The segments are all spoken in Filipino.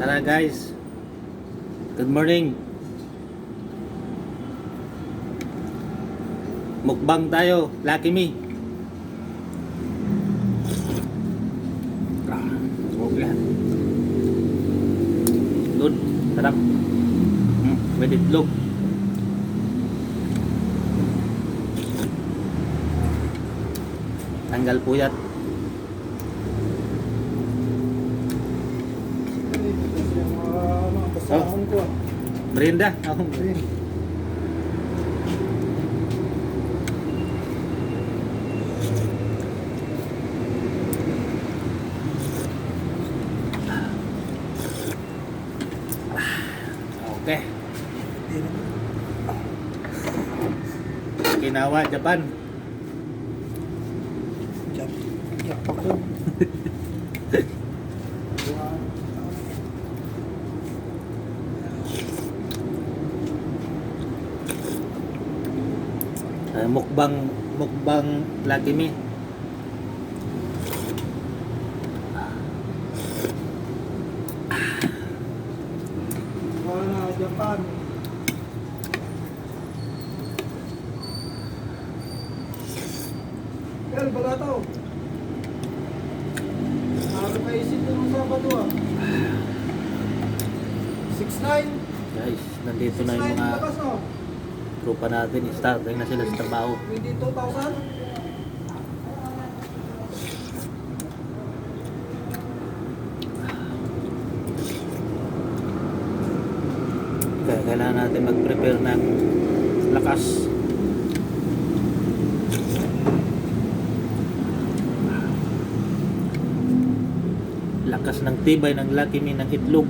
Tara guys. Good morning. Mukbang tayo, Lucky Me. Okay. Good. Sarap. With itlog. Tanggal puyat. Kasahon ko. Merinda. Okay. Okinawa, Japan. Japak ko. Mukbang Lucky Me. Wala, Japan. El, balataw. Nakakaisip ko nung Sabado ah. 6'9". Guys, nandito na 6'9" yung mga lakas no? grupa natin. Starting na sila sa trabaho. 22,000. Kaya kailangan natin mag-prepare ng lakas. Lakas ng tibay ng Lucky Me ng itlog.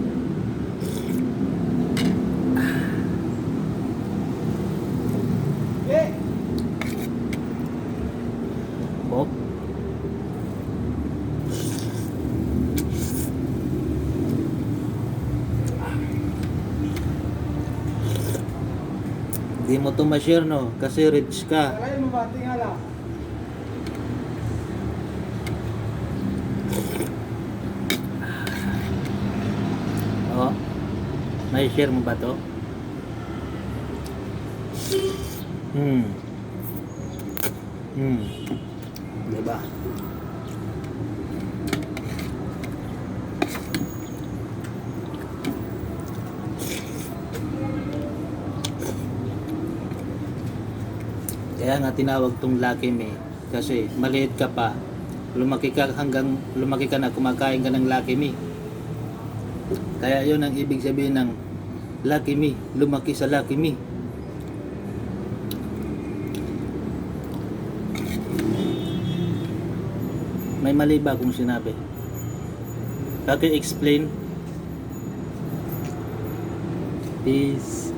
Eh! Oh. Hindi mo to ma-share no kasi rich ka. Kaya mo ba? Tingala. Oh. May share mo ba to? Diba? Kaya nga tinawag tong Lucky Me kasi maliit ka pa, lumaki ka na kumakain ka ng Lucky Me. Kaya yun ang ibig sabihin ng Lucky Me, lumaki sa Lucky Me. May mali ba kung sinabi? Bakit explain? Peace.